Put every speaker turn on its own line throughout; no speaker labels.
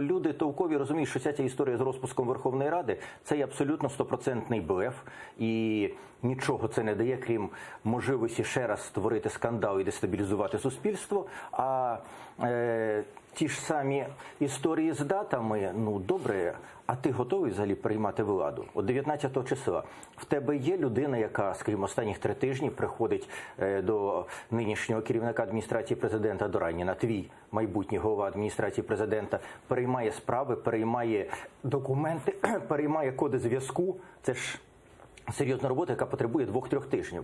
Люди толкові розуміють, що ця історія з розпуском Верховної Ради – це є абсолютно 100% блеф, і нічого це не дає, крім можливості ще раз створити скандал і дестабілізувати суспільство. А ті ж самі історії з датами, ну добре, а ти готовий взагалі приймати владу? От 19 числа в тебе є людина, яка, скажімо, останніх 3 тижні приходить до нинішнього керівника адміністрації президента Дораніна, твій майбутній голова адміністрації президента, переймає справи, переймає документи, переймає коди зв'язку. Це ж серйозна робота, яка потребує 2-3 тижнів.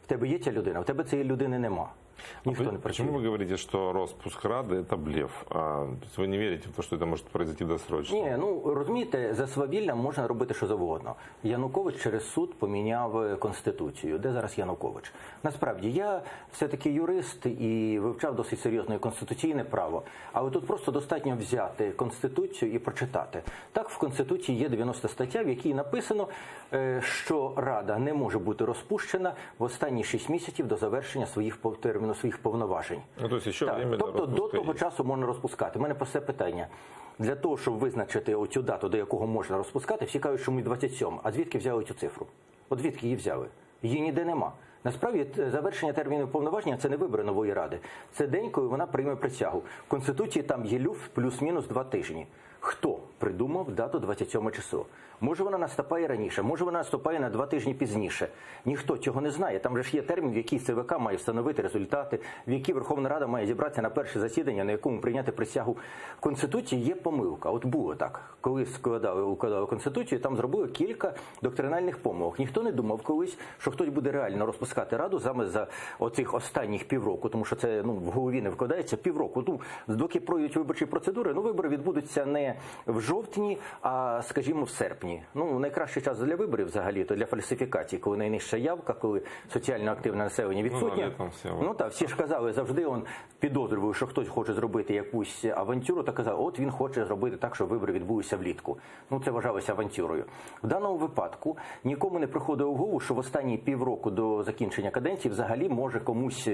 В тебе є ця людина, в тебе цієї людини нема. Никто не
Почему вы говорите, что распуск Рады – это блеф? То есть вы не верите в то, что это может произойти досрочно?
Ні, ну розумієте, за свавіллям можна робити що завгодно. Янукович через суд поміняв Конституцію. Де зараз Янукович? Насправді, я все-таки юрист і вивчав досить серйозно конституційне право. Але тут просто достатньо взяти Конституцію і прочитати. Так, в Конституції є 90 стаття, в якій написано, що Рада не може бути розпущена в останні 6 місяців до завершення своїх повноважень.
Ну,
тобто до того часу можна розпускати. У мене просте питання. Для того, щоб визначити оцю дату, до якого можна розпускати, всі кажуть, що ми 27. А звідки взяли цю цифру? От звідки її взяли? Її ніде нема. Насправді, завершення терміну повноваження – це не вибори нової ради. Це день, коли вона прийме присягу. В Конституції там є люфт плюс-мінус 2 тижні. Хто придумав дату 27 число? Може вона наступає раніше, може вона наступає на 2 тижні пізніше. Ніхто цього не знає. Там же ж є термін, в який ЦВК має встановити результати, в який Верховна Рада має зібратися на перше засідання, на якому прийняти присягу. В Конституції є помилка. От було так. Коли укладали Конституцію, там зробили кілька доктринальних помилок. Ніхто не думав колись, що хтось буде реально розпускати Раду саме за оцих останніх півроку, тому що це в голові не вкладається півроку. Доки пройдуть виборчі процедури, вибори відбудуться не в жовтні, а, скажімо, в серпні. Найкращий час для виборів взагалі, то для фальсифікації, коли найнижча явка, коли соціально активне населення відсутнє. Всі ж казали, завжди підозрював, що хтось хоче зробити якусь авантюру, та казав, от він хоче зробити так, щоб вибори відбулися влітку. Це вважалося авантюрою. В даному випадку нікому не приходило в голову, що в останні півроку до закінчення каденції взагалі може комусь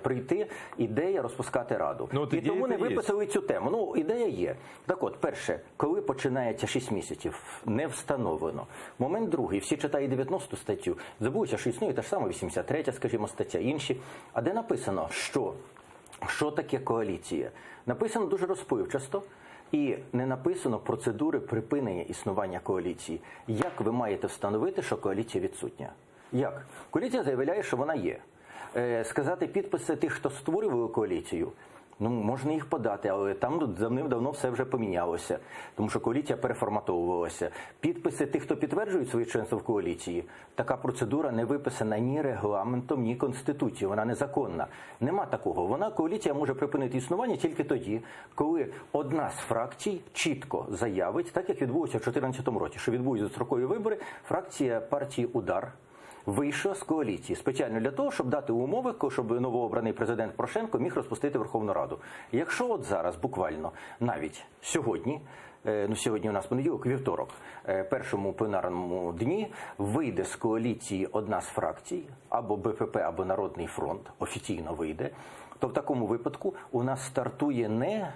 прийти ідея розпускати Раду. І тому не виписали цю тему. Ідея є. Так от, перше, коли починається 6 місяців, не встановлено. Момент другий, всі читають 90 статтю, забулися, що існує та ж сама 83, скажімо, стаття, інші. А де написано, що таке коаліція? Написано дуже розпливчасто. І не написано процедури припинення існування коаліції. Як ви маєте встановити, що коаліція відсутня? Як? Коаліція заявляє, що вона є. Сказати підписи тих, хто створював коаліцію, можна їх подати, але там давним-давно все вже помінялося, тому що коаліція переформатовувалася. Підписи тих, хто підтверджують своє членство в коаліції, така процедура не виписана ні регламентом, ні конституцією, вона незаконна. Нема такого. Коаліція може припинити існування тільки тоді, коли одна з фракцій чітко заявить, так як відбулося в 2014 році, що відбудуться дострокові вибори, фракція партії «Удар» вийшла з коаліції спеціально для того, щоб дати умови, щоб новообраний президент Порошенко міг розпустити Верховну Раду. Якщо от зараз, буквально, навіть сьогодні, сьогодні у нас понеділок, вівторок, першому пленарному дні, вийде з коаліції одна з фракцій, або БПП, або Народний фронт, офіційно вийде, то в такому випадку у нас стартує не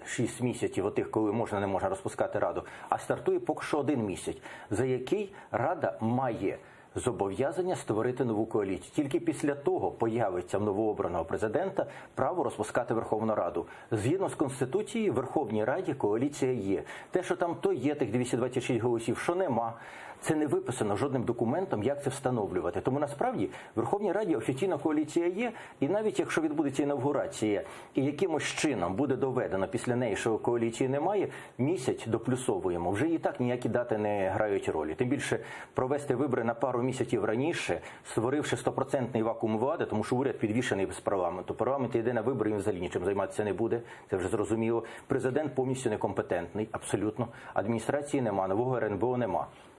6 місяців, коли можна, не можна розпускати Раду, а стартує поки що 1 місяць, за який Рада має зобов'язання створити нову коаліцію. Тільки після того появиться в новообраного президента право розпускати Верховну Раду. Згідно з Конституцією, в Верховній Раді коаліція є. Те, що там то є, тих 226 голосів, що нема, це не виписано жодним документом, як це встановлювати. Тому насправді в Верховній Раді офіційна коаліція є, і навіть якщо відбудеться інавгурація і якимось чином буде доведено після неї, що коаліції немає, місяць доплюсовуємо. Вже і так ніякі дати не грають ролі. Тим більше провести вибори на пару місяців раніше, створивши 100% вакуум влади, тому що уряд підвішений без парламенту. Парламент йде на вибори, він взагалі нічим займатися не буде, це вже зрозуміло. Президент повністю некомпетентний, абсолютно. Адміністрації нема, нового РНБО нема.